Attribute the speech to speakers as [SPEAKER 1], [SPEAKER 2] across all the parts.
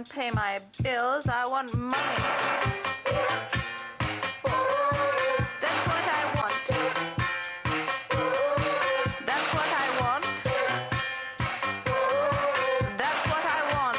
[SPEAKER 1] and pay my bills. I want money. That's what I want. That's what I want. That's what I want.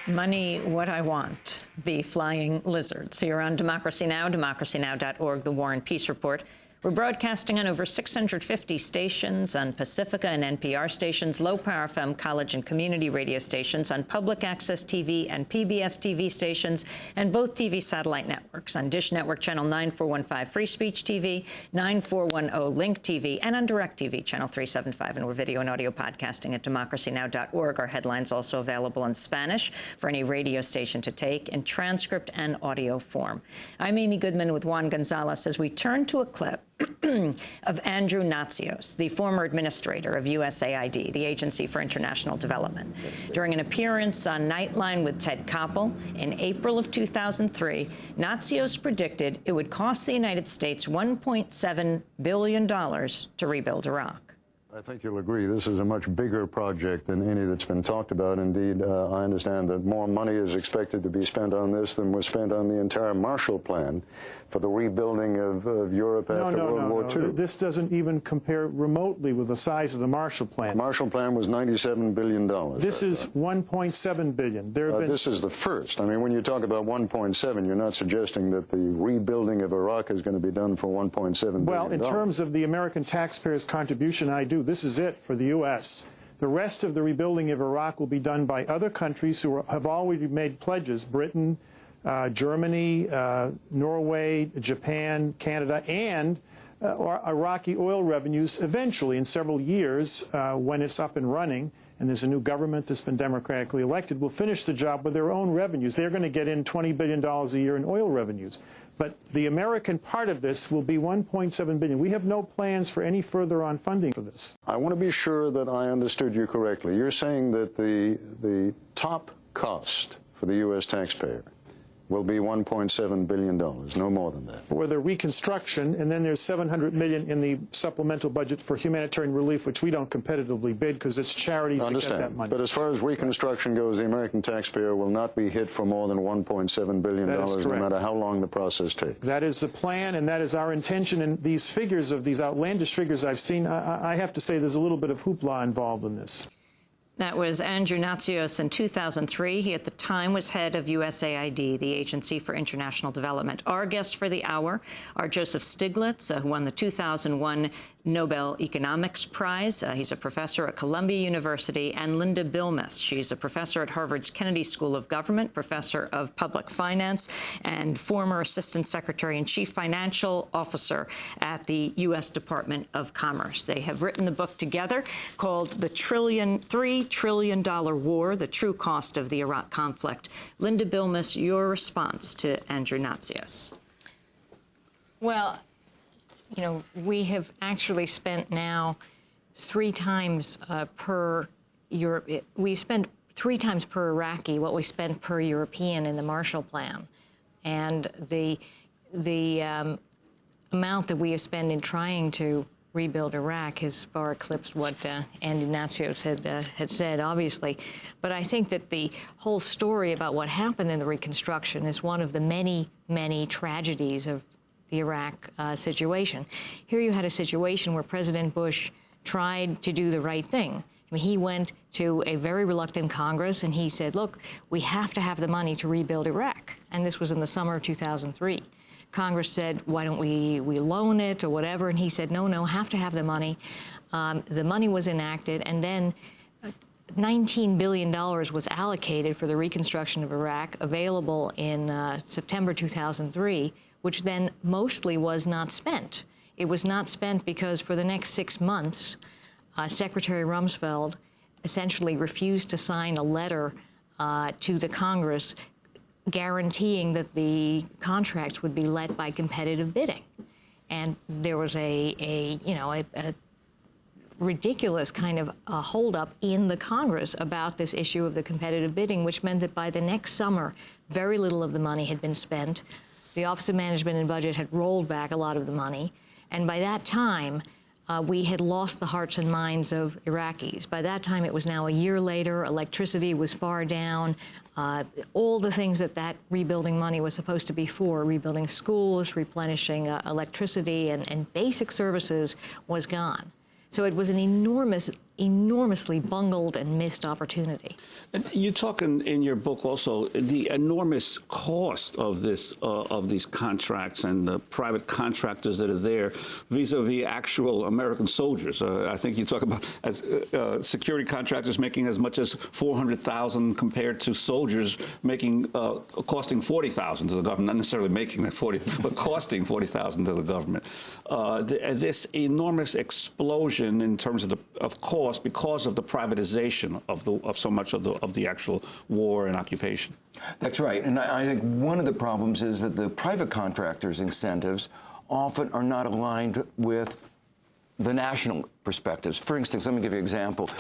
[SPEAKER 2] Money, what I want. The Flying Lizards here on Democracy Now!, democracynow.org, The War and Peace Report. We're broadcasting on over 650 stations, on Pacifica and NPR stations, low-power FM college and community radio stations, on public access TV and PBS TV stations, and both TV satellite networks, on Dish Network Channel 9415 Free Speech TV, 9410 Link TV, and on DirecTV Channel 375. And we're video and audio podcasting at democracynow.org. Our headlines also available in Spanish for any radio station to take in transcript and audio form. I'm Amy Goodman with Juan Gonzalez as we turn to a clip of Andrew Natsios, the former administrator of USAID, the Agency for International Development. During an appearance on Nightline with Ted Koppel in April of 2003, Natsios predicted it would cost the United States $1.7 billion to rebuild Iraq.
[SPEAKER 3] I think you'll agree this is a much bigger project than any that's been talked about. Indeed, I understand that more money is expected to be spent on this than was spent on the entire Marshall Plan for the rebuilding of Europe after World War II.
[SPEAKER 4] This doesn't even compare remotely with the size of the Marshall Plan.
[SPEAKER 3] The Marshall Plan was $97 billion.
[SPEAKER 4] This is $1.7 billion.
[SPEAKER 3] This is the first. I mean, when you talk about 1.7, you're not suggesting that the rebuilding of Iraq is going to be done for $1.7 billion.
[SPEAKER 4] Well, in terms of the American taxpayers' contribution, I do. This is it for the U.S. The rest of the rebuilding of Iraq will be done by other countries who have already made pledges: Britain, Germany, Norway, Japan, Canada, and Iraqi oil revenues eventually in several years when it's up and running and there's a new government that's been democratically elected, will finish the job with their own revenues. They're going to get in $20 billion a year in oil revenues. But the American part of this will be $1.7 billion. We have no plans for any further on funding for this.
[SPEAKER 3] I want to be sure that I understood you correctly. You're saying that the top cost for the U.S. taxpayer will be $1.7 billion, no more than that.
[SPEAKER 4] For the reconstruction, and then there's $700 million in the supplemental budget for humanitarian relief, which we don't competitively bid because it's charities that get that money.
[SPEAKER 3] But as far as reconstruction goes, the American taxpayer will not be hit for more than $1.7 billion, no matter how long the process takes.
[SPEAKER 4] That is the plan, and that is our intention. And these figures, of these outlandish figures I've seen, I have to say there's a little bit of hoopla involved in this.
[SPEAKER 2] That was Andrew Natsios in 2003. He, at the time, was head of USAID, the Agency for International Development. Our guests for the hour are Joseph Stiglitz, who won the 2001 Nobel Economics Prize. He's a professor at Columbia University, and Linda Bilmes. She's a professor at Harvard's Kennedy School of Government, professor of public finance, and former assistant secretary and chief financial officer at the U.S. Department of Commerce. They have written the book together called The $3 Trillion War, The True Cost of the Iraq Conflict. Linda Bilmes, your response to Andrew Natsios.
[SPEAKER 5] Well, you know, we have actually spent now 3 times per Europe. We spent 3 times per Iraqi what we spent per European in the Marshall Plan, and the amount that we have spent in trying to rebuild Iraq has far eclipsed what Andy Natsios had said, obviously. But I think that the whole story about what happened in the reconstruction is one of the many, many tragedies of the Iraq situation. Here you had a situation where President Bush tried to do the right thing. I mean, he went to a very reluctant Congress and he said, look, we have to have the money to rebuild Iraq. And this was in the summer of 2003. Congress said, why don't we loan it or whatever? And he said, no, have to have the money. The money was enacted, and then $19 billion was allocated for the reconstruction of Iraq, available in September 2003, which then mostly was not spent. It was not spent because for the next 6 months, Secretary Rumsfeld essentially refused to sign a letter to the Congress guaranteeing that the contracts would be let by competitive bidding. And there was a ridiculous kind of holdup in the Congress about this issue of the competitive bidding, which meant that by the next summer, very little of the money had been spent. The Office of Management and Budget had rolled back a lot of the money, and by that time, we had lost the hearts and minds of Iraqis. By that time, it was now a year later. Electricity was far down. All the things that rebuilding money was supposed to be for, rebuilding schools, replenishing electricity, and basic services, was gone. So it was an enormously bungled and missed opportunity.
[SPEAKER 6] And you talk in your book also the enormous cost of these contracts and the private contractors that are there vis-a-vis actual American soldiers. I think you talk about as security contractors making as much as $400,000 compared to soldiers making costing $40,000 to the government, not necessarily making that 40, but costing $40,000 to the government. This enormous explosion in terms of cost because of the privatization of so much of the actual war and occupation.
[SPEAKER 7] That's right, and I think one of the problems is that the private contractors' incentives often are not aligned with the national perspectives. For instance, let me give you an example,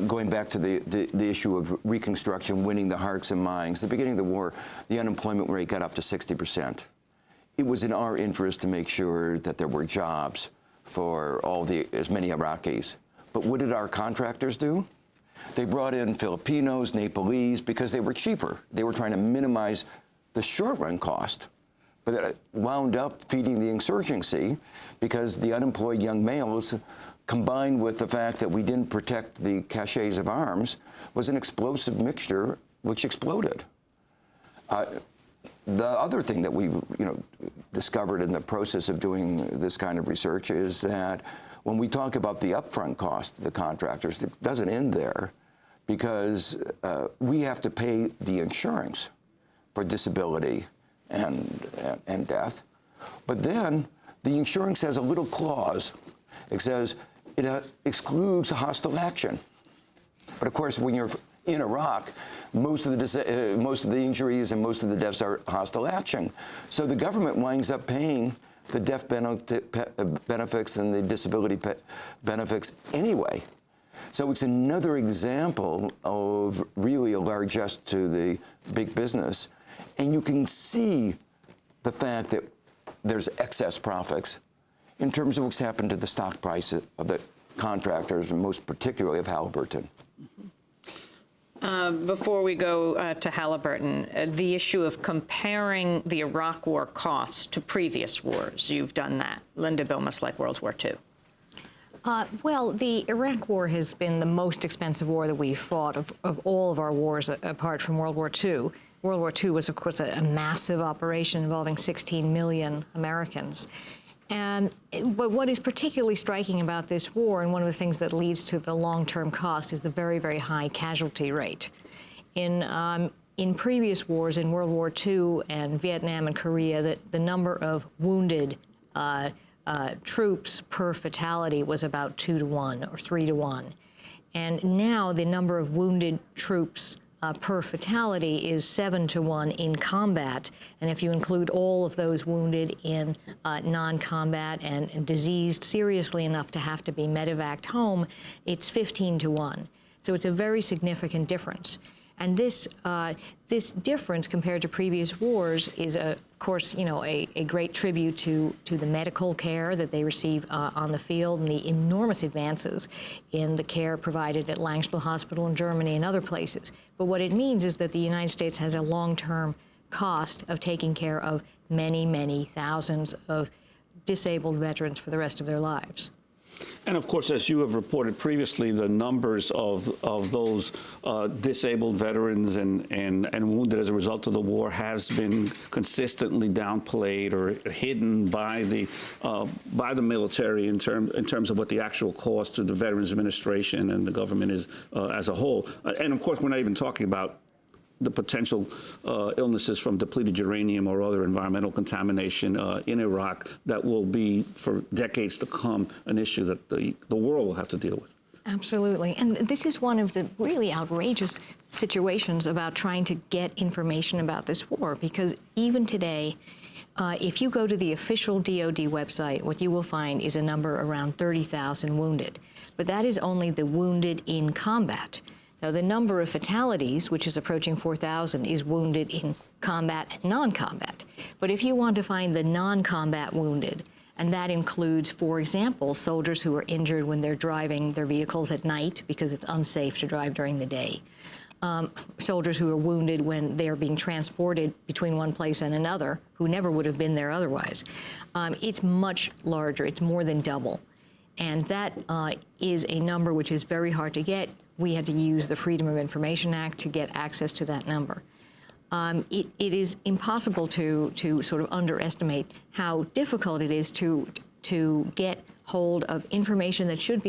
[SPEAKER 7] going back to the issue of Reconstruction, winning the hearts and minds. At the beginning of the war, the unemployment rate got up to 60%. It was in our interest to make sure that there were jobs for as many Iraqis. But what did our contractors do? They brought in Filipinos, Nepalese, because they were cheaper. They were trying to minimize the short-run cost. But that wound up feeding the insurgency because the unemployed young males, combined with the fact that we didn't protect the caches of arms, was an explosive mixture which exploded. The other thing that we discovered in the process of doing this kind of research is that when we talk about the upfront cost of the contractors, it doesn't end there because we have to pay the insurance for disability and death. But then the insurance has a little clause. It says it excludes hostile action. But of course, when you're in Iraq, most of the injuries and most of the deaths are hostile action. So the government winds up paying the death benefits and the disability benefits anyway. So it's another example of really a largesse to the big business. And you can see the fact that there's excess profits in terms of what's happened to the stock price of the contractors, and most particularly of Halliburton.
[SPEAKER 2] Before we go to Halliburton, the issue of comparing the Iraq War costs to previous wars. You've done that. Linda Bilmes, like World War II.
[SPEAKER 5] Well, the Iraq War has been the most expensive war that we've fought of all of our wars apart from World War II. World War II was, of course, a massive operation involving 16 million Americans. But what is particularly striking about this war, and one of the things that leads to the long-term cost, is the very, very high casualty rate. In previous wars, in World War II and Vietnam and Korea, the number of wounded troops per fatality was about 2 to 1 or 3 to 1. And now the number of wounded troops per fatality is 7 to 1 in combat, and if you include all of those wounded in non-combat and diseased seriously enough to have to be medevaced home, it's 15 to 1. So it's a very significant difference. And this difference compared to previous wars is, of course, a great tribute to the medical care that they receive on the field and the enormous advances in the care provided at Langstroth Hospital in Germany and other places. But what it means is that the United States has a long-term cost of taking care of many, many thousands of disabled veterans for the rest of their lives.
[SPEAKER 6] And of course, as you have reported previously, the numbers of those disabled veterans and wounded as a result of the war has been consistently downplayed or hidden by the military in terms of what the actual cost to the Veterans Administration and the government is as a whole. And of course, we're not even talking about the potential illnesses from depleted uranium or other environmental contamination in Iraq that will be, for decades to come, an issue that the world will have to deal with.
[SPEAKER 5] Absolutely. And this is one of the really outrageous situations about trying to get information about this war, because even today, if you go to the official DoD website, what you will find is a number around 30,000 wounded. But that is only the wounded in combat. Now, the number of fatalities, which is approaching 4,000, is wounded in combat and non-combat. But if you want to find the non-combat wounded, and that includes, for example, soldiers who are injured when they're driving their vehicles at night because it's unsafe to drive during the day, soldiers who are wounded when they're being transported between one place and another, who never would have been there otherwise, it's much larger. It's more than double. And that is a number which is very hard to get. We had to use the Freedom of Information Act to get access to that number. It is impossible to sort of underestimate how difficult it is to get hold of information that should be